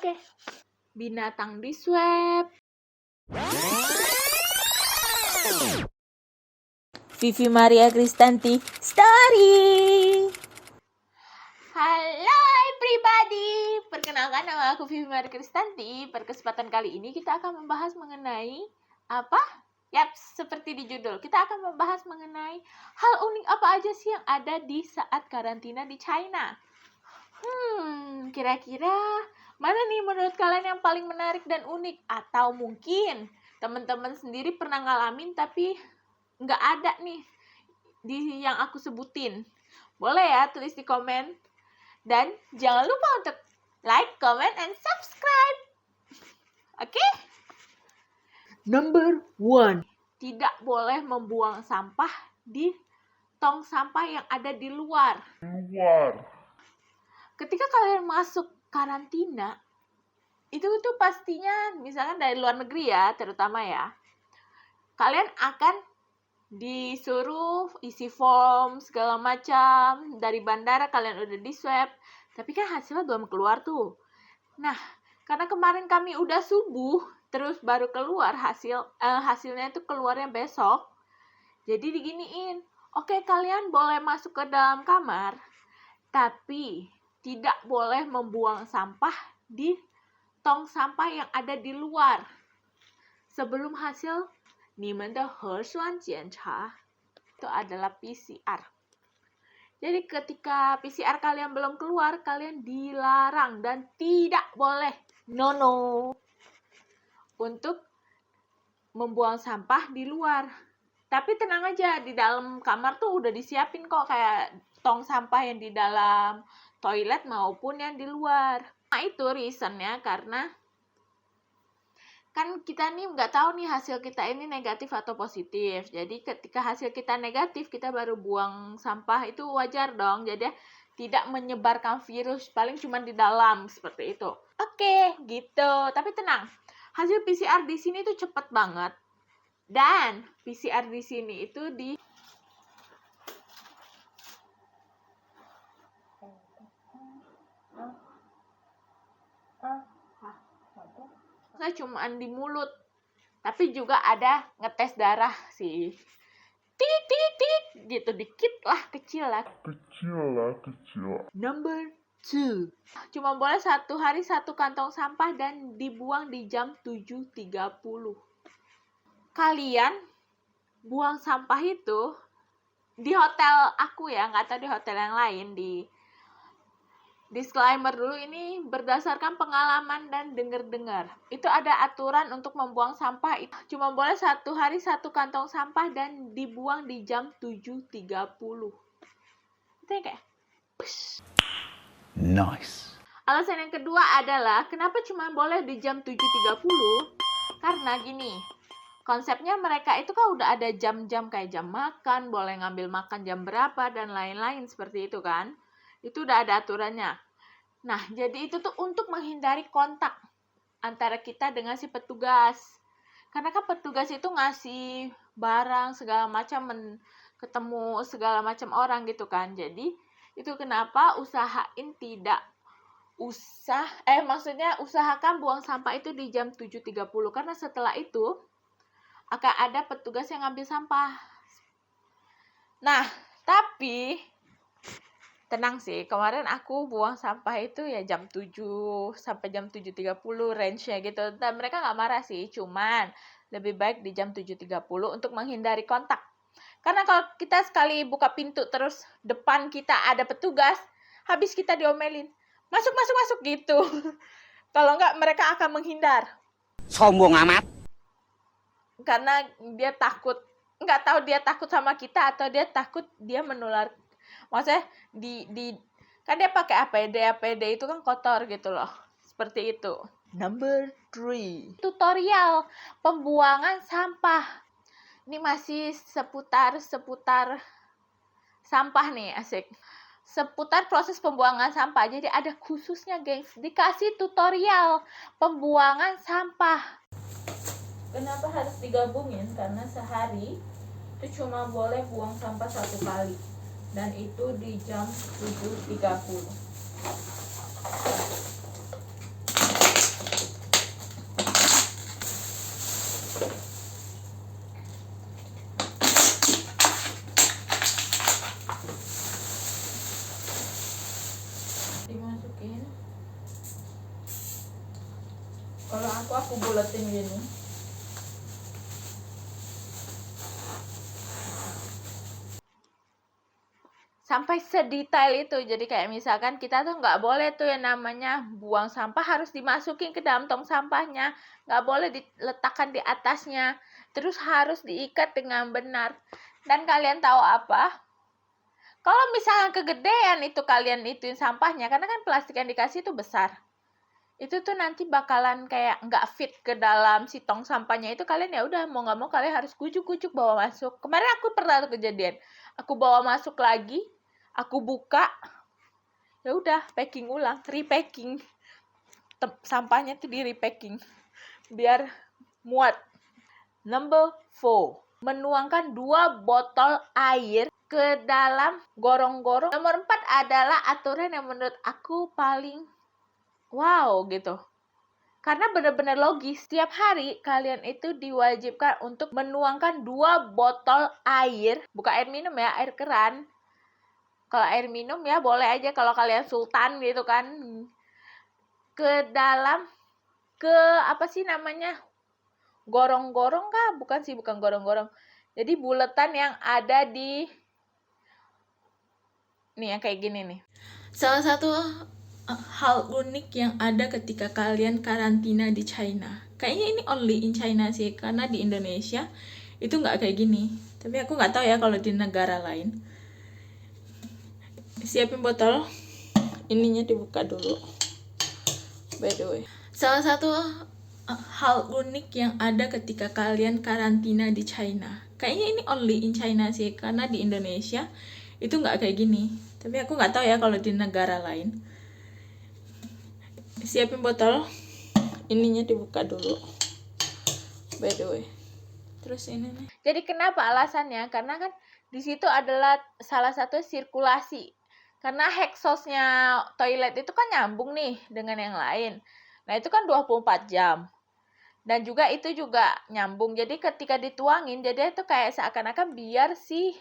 Oke. Binatang di swab. Vivi Maria Kristanti Story. Halo everybody, perkenalkan nama aku Vivi Maria Kristanti. Pada kesempatan kali ini kita akan membahas mengenai apa? Yap, seperti di judul, kita akan membahas mengenai hal unik apa aja sih yang ada di saat karantina di China. Kira-kira mana nih menurut kalian yang paling menarik dan unik? Atau mungkin teman-teman sendiri pernah ngalamin tapi nggak ada nih di yang aku sebutin. Boleh ya tulis di komen. Dan jangan lupa untuk like, comment, and subscribe. Oke? Number 1. Tidak boleh membuang sampah di tong sampah yang ada di luar. Ketika kalian masuk karantina, itu pastinya misalkan dari luar negeri ya, terutama ya. Kalian akan disuruh isi form segala macam, dari bandara kalian udah di swab, tapi kan hasilnya belum keluar tuh. Nah, karena kemarin kami udah subuh, terus baru keluar hasilnya itu keluarnya besok. Jadi diginiin, oke, kalian boleh masuk ke dalam kamar, tapi tidak boleh membuang sampah di tong sampah yang ada di luar sebelum hasil 你们的核酸检查 itu adalah PCR. Jadi ketika PCR kalian belum keluar, kalian dilarang dan tidak boleh untuk membuang sampah di luar. Tapi tenang aja, di dalam kamar tuh udah disiapin kok kayak tong sampah yang di dalam toilet maupun yang di luar. Nah itu reasonnya karena kan kita nih nggak tahu nih hasil kita ini negatif atau positif. Jadi ketika hasil kita negatif, kita baru buang sampah, itu wajar dong. Jadi tidak menyebarkan virus, paling cuma di dalam seperti itu. Oke, gitu. Tapi tenang, hasil PCR di sini tuh cepet banget. Dan PCR di sini itu nggak cuma di mulut, tapi juga ada ngetes darah sih. Tik gitu, dikit lah, kecil lah. Number 2. Cuma boleh 1 hari 1 kantong sampah dan dibuang di jam 7.30. Kalian buang sampah itu di hotel aku ya, nggak tahu di hotel yang lain. Di disclaimer dulu, ini berdasarkan pengalaman dan dengar-dengar. Itu ada aturan untuk membuang sampah itu cuma boleh 1 hari 1 kantong sampah dan dibuang di jam 7.30. Itu kayak nice. Alasan yang kedua adalah kenapa cuma boleh di jam 7.30? Karena gini, konsepnya mereka itu kan udah ada jam-jam kayak jam makan, boleh ngambil makan jam berapa dan lain-lain seperti itu kan. Itu udah ada aturannya. Nah, jadi itu tuh untuk menghindari kontak antara kita dengan si petugas. Karena kan petugas itu ngasih barang segala macam, ketemu segala macam orang gitu kan. Jadi itu kenapa usahakan buang sampah itu di jam 7.30. Karena setelah itu akan ada petugas yang ngambil sampah. Nah, tapi tenang sih, kemarin aku buang sampah itu ya jam 7 sampai jam 7.30 range-nya gitu. Dan mereka nggak marah sih, cuman lebih baik di jam 7.30 untuk menghindari kontak. Karena kalau kita sekali buka pintu terus depan kita ada petugas, habis kita diomelin. Masuk gitu. Kalau nggak, mereka akan menghindar. Sombong amat. Karena dia takut, nggak tahu dia takut sama kita atau dia takut dia menular. Maksudnya kan dia pakai APD itu kan kotor gitu loh. Seperti itu. Number 3. Tutorial pembuangan sampah. Ini masih seputar sampah nih, asik. Seputar proses pembuangan sampah. Jadi ada khususnya, gengs. Dikasih tutorial pembuangan sampah. Kenapa harus digabungin? Karena sehari itu cuma boleh buang sampah 1 kali. Dan itu di jam 7.30. Kalau aku buletin gini. Sampai sedetail itu. Jadi kayak misalkan kita tuh nggak boleh tuh yang namanya buang sampah harus dimasukin ke dalam tong sampahnya. Nggak boleh diletakkan di atasnya. Terus harus diikat dengan benar. Dan kalian tahu apa? Kalau misalnya kegedean itu kalian ituin sampahnya, karena kan plastik yang dikasih itu besar. Itu tuh nanti bakalan kayak nggak fit ke dalam si tong sampahnya itu, kalian ya udah mau nggak mau kalian harus kucuk-kucuk bawa masuk. Kemarin aku pernah tuh kejadian. Aku bawa masuk lagi, aku buka, ya udah packing ulang, repacking. Sampahnya tuh di repacking biar muat. Number 4, menuangkan 2 botol air ke dalam gorong-gorong. Nomor 4 adalah aturan yang menurut aku paling wow gitu. Karena benar-benar logis, setiap hari kalian itu diwajibkan untuk menuangkan 2 botol air, bukan air minum ya, air keran. Kalau air minum ya boleh aja kalau kalian sultan gitu kan. Ke dalam, apa sih namanya? Gorong-gorong kah? Bukan gorong-gorong. Jadi buletan yang ada di nih yang kayak gini nih. Salah satu hal unik yang ada ketika kalian karantina di China. Kayaknya ini only in China sih, karena di Indonesia itu nggak kayak gini. Tapi aku nggak tahu ya kalau di negara lain. Siapin botol, ininya dibuka dulu. By the way, salah satu hal unik yang ada ketika kalian karantina di China. Kayaknya ini only in China sih, karena di Indonesia itu nggak kayak gini. Tapi aku nggak tahu ya kalau di negara lain. Siapin botol, ininya dibuka dulu. By the way, terus ini nih. Jadi kenapa alasannya? Karena kan di situ adalah salah satu sirkulasi. Karena exhaustnya toilet itu kan nyambung nih dengan yang lain. Nah itu kan 24 jam. Dan juga itu juga nyambung. Jadi ketika dituangin, jadi itu kayak seakan-akan biar si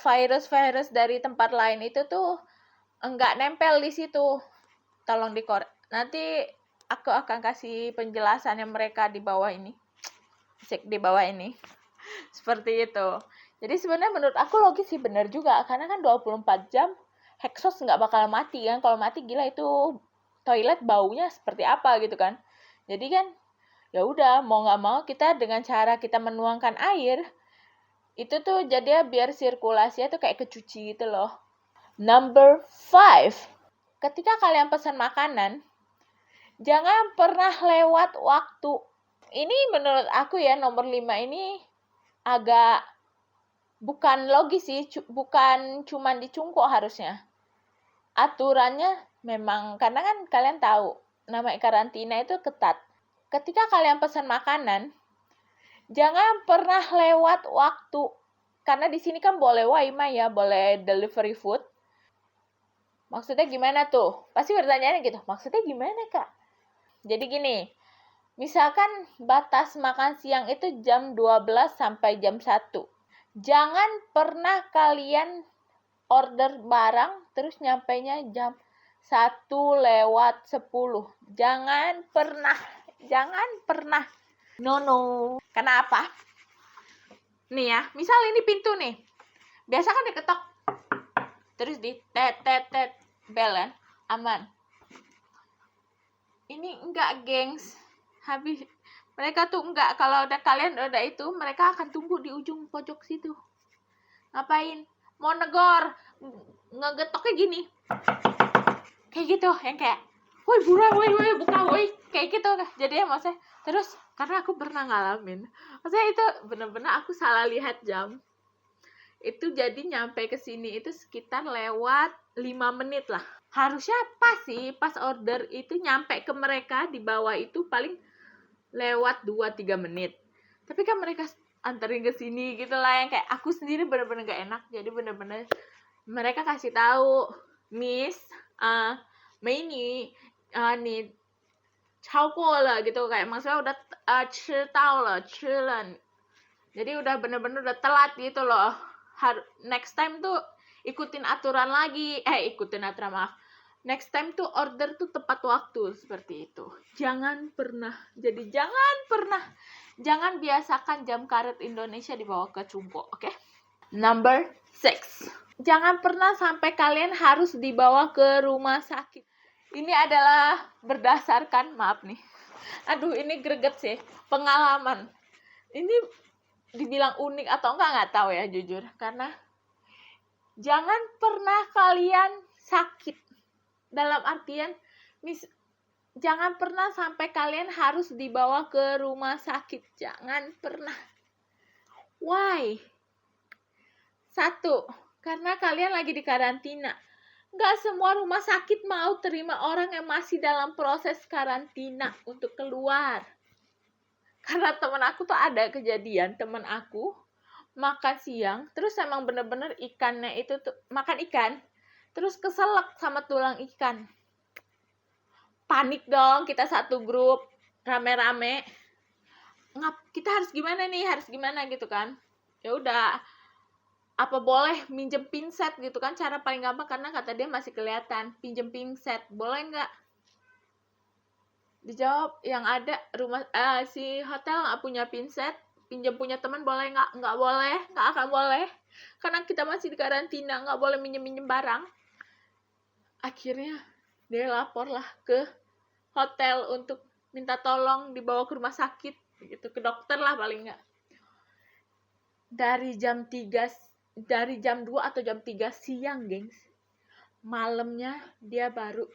virus-virus dari tempat lain itu tuh enggak nempel di situ. Tolong nanti aku akan kasih penjelasannya mereka di bawah ini. Di bawah ini. Seperti itu. Jadi sebenarnya menurut aku logis sih, benar juga. Karena kan 24 jam exhaust nggak bakal mati kan. Kalau mati gila itu toilet baunya seperti apa gitu kan. Jadi kan ya udah mau nggak mau kita dengan cara kita menuangkan air itu tuh jadi biar sirkulasinya tuh kayak kecuci gitu loh. Number 5, ketika kalian pesan makanan jangan pernah lewat waktu. Ini menurut aku ya, nomor 5 ini agak bukan logis sih, bukan cuman dicungkuk harusnya. Aturannya memang, karena kan kalian tahu namanya karantina itu ketat. Ketika kalian pesan makanan jangan pernah lewat waktu. Karena di sini kan boleh Waima ya, boleh delivery food. Maksudnya gimana tuh? Pasti bertanyaannya gitu, maksudnya gimana Kak? Jadi gini, misalkan batas makan siang itu jam 12 sampai jam 1. Jangan pernah kalian order barang terus nyampainya jam 1:10. Jangan pernah. No. Kenapa? Nih ya, misal ini pintu nih. Biasa kan diketok. Terus di tet bel kan, aman. Ini enggak, gengs. Habis mereka tuh enggak, kalau udah kalian udah itu, mereka akan tunggu di ujung pojok situ. Ngapain? Mau negor, ngegetoknya gini. Kayak gitu, yang kayak, woi buruan, woi buka, woi. Kayak gitu. Jadi ya maksudnya, terus karena aku pernah ngalamin. Maksudnya itu bener-bener aku salah lihat jam. Itu jadi nyampe ke sini itu sekitar lewat 5 menit lah. Harusnya pas sih, pas order itu nyampe ke mereka di bawah itu paling lewat 2-3 menit. Tapi kan mereka anterin ke sini gitu lah, yang kayak aku sendiri bener-bener gak enak. Jadi bener-bener mereka kasih tahu, Miss, Mei nih, 超过了 gitu, kayak maksudnya udah 吃到了 jadi udah bener-bener udah telat gitu loh. Next time tuh ikutin aturan lagi, maaf, Next time tuh order tuh tepat waktu seperti itu. Jangan pernah biasakan jam karet Indonesia dibawa ke Cungko, oke? Number 6. Jangan pernah sampai kalian harus dibawa ke rumah sakit. Ini adalah berdasarkan, maaf nih. Aduh, ini greget sih. Pengalaman. Ini dibilang unik atau nggak tahu ya jujur. Karena jangan pernah kalian sakit. Dalam artian, jangan pernah sampai kalian harus dibawa ke rumah sakit. Jangan pernah. Why? 1, karena kalian lagi di karantina. Nggak semua rumah sakit mau terima orang yang masih dalam proses karantina untuk keluar. Karena teman aku tuh ada kejadian, teman aku makan siang, terus emang bener-bener ikannya itu tuh, makan ikan, terus keselak sama tulang ikan. Panik dong, kita satu grup, rame-rame. Kita harus gimana nih, gitu kan. Ya udah, apa boleh minjem pinset gitu kan, cara paling gampang karena kata dia masih kelihatan. Pinjem pinset, boleh nggak? Dijawab yang ada si hotel nggak punya pinset, pinjam punya teman boleh nggak? Nggak boleh, nggak akan boleh. Karena kita masih di karantina, nggak boleh minjem barang. Akhirnya dia laporlah ke hotel untuk minta tolong dibawa ke rumah sakit, gitu, ke dokter lah paling nggak. Dari jam 2 atau jam 3 siang, gengs. Malamnya dia baru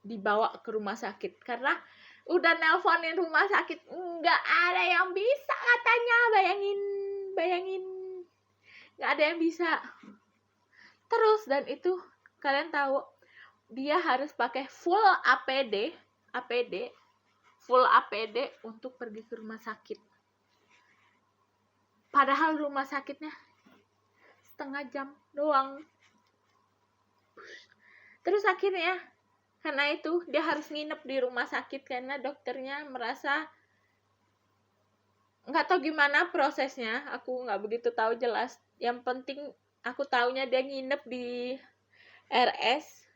dibawa ke rumah sakit karena udah nelponin rumah sakit, nggak ada yang bisa katanya. Bayangin nggak ada yang bisa. Terus, dan itu kalian tahu, dia harus pakai full APD untuk pergi ke rumah sakit. Padahal rumah sakitnya setengah jam doang. Terus akhirnya karena itu dia harus nginep di rumah sakit karena dokternya merasa, nggak tahu gimana prosesnya, aku nggak begitu tahu jelas. Yang penting aku taunya dia nginep di RS.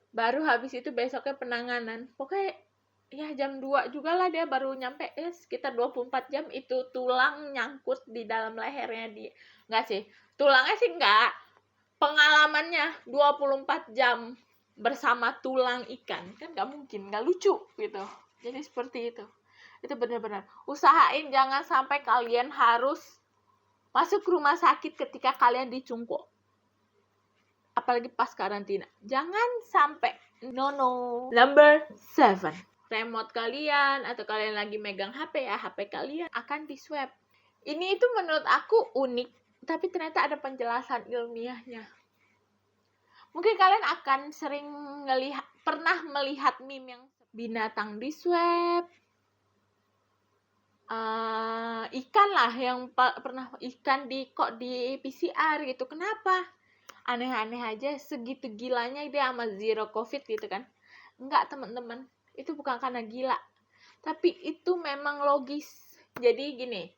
Baru habis itu besoknya penanganan. Pokoknya ya jam 2 juga lah dia baru nyampe. Sekitar 24 jam itu tulang nyangkut di dalam lehernya dia. Nggak sih, tulangnya sih nggak. Pengalamannya 24 jam bersama tulang ikan. Kan nggak mungkin, nggak lucu gitu. Jadi seperti itu. Itu benar-benar. Usahain jangan sampai kalian harus masuk rumah sakit ketika kalian di Cungko. Apalagi pas karantina. Jangan sampai. No. Number 7. Remote kalian atau kalian lagi megang HP ya, HP kalian akan di swab. Ini itu menurut aku unik, tapi ternyata ada penjelasan ilmiahnya. Mungkin kalian akan sering pernah melihat meme yang binatang di swab, ikan lah yang pernah ikan di PCR gitu. Kenapa? Aneh-aneh aja, segitu gilanya dia sama zero covid gitu kan. Enggak teman-teman, itu bukan karena gila, tapi itu memang logis. Jadi gini,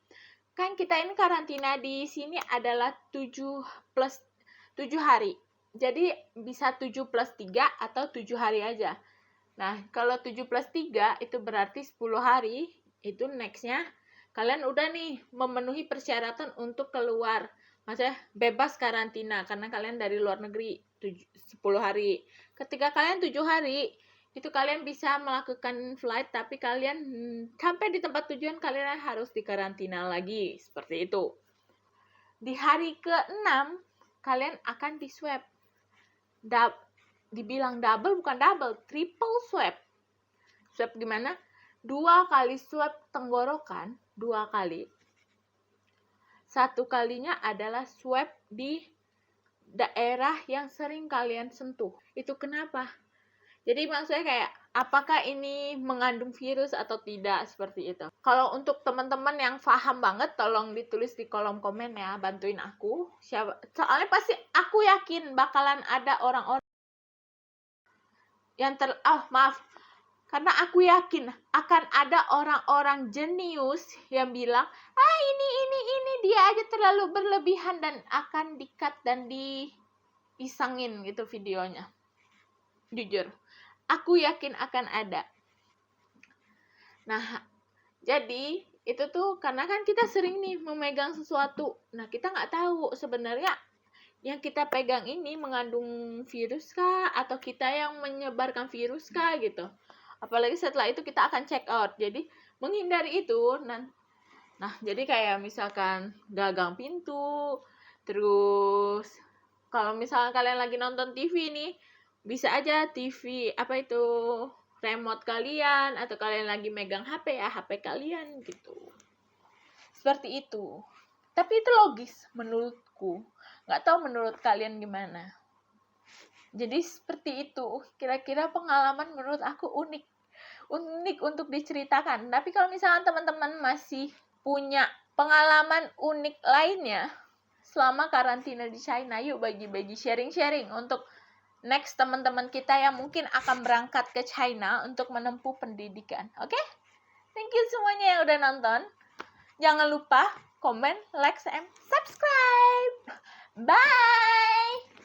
kan kita ini karantina di sini adalah 7 hari. Jadi bisa 7 plus 3 atau 7 hari aja. Nah, kalau 7 plus 3 itu berarti 10 hari. Itu nextnya kalian udah nih memenuhi persyaratan untuk keluar. Maksudnya bebas karantina karena kalian dari luar negeri 10 hari. Ketika kalian 7 hari, itu kalian bisa melakukan flight, tapi kalian sampai di tempat tujuan kalian harus dikarantina lagi. Seperti itu. Di hari ke-6, kalian akan di swab. Dibilang double, bukan double, triple swab. Swab gimana? 2 kali swab tenggorokan, 2 kali. 1 kalinya adalah swab di daerah yang sering kalian sentuh. Itu kenapa? Jadi maksudnya kayak, apakah ini mengandung virus atau tidak, seperti itu. Kalau untuk teman-teman yang paham banget, tolong ditulis di kolom komen ya, bantuin aku. Soalnya pasti aku yakin bakalan ada orang-orang yang karena aku yakin akan ada orang-orang jenius yang bilang, ini dia aja terlalu berlebihan dan akan di-cut dan isengin gitu videonya. Jujur, aku yakin akan ada. Nah, jadi itu tuh karena kan kita sering nih memegang sesuatu. Nah, kita nggak tahu sebenarnya yang kita pegang ini mengandung virus kah atau kita yang menyebarkan virus kah gitu. Apalagi setelah itu kita akan check out. Jadi menghindari itu. Nah, jadi kayak misalkan gagang pintu, terus kalau misalkan kalian lagi nonton TV nih, bisa aja TV apa itu remote kalian atau kalian lagi megang HP ya, HP kalian gitu. Seperti itu. Tapi itu logis menurutku. Nggak tahu menurut kalian gimana. Jadi seperti itu. Kira-kira pengalaman menurut aku unik. Unik untuk diceritakan. Tapi kalau misalnya teman-teman masih punya pengalaman unik lainnya selama karantina di China, yuk bagi-bagi sharing-sharing untuk next teman-teman kita yang mungkin akan berangkat ke China untuk menempuh pendidikan. Oke? Thank you semuanya yang udah nonton. Jangan lupa komen, like, and subscribe. Bye!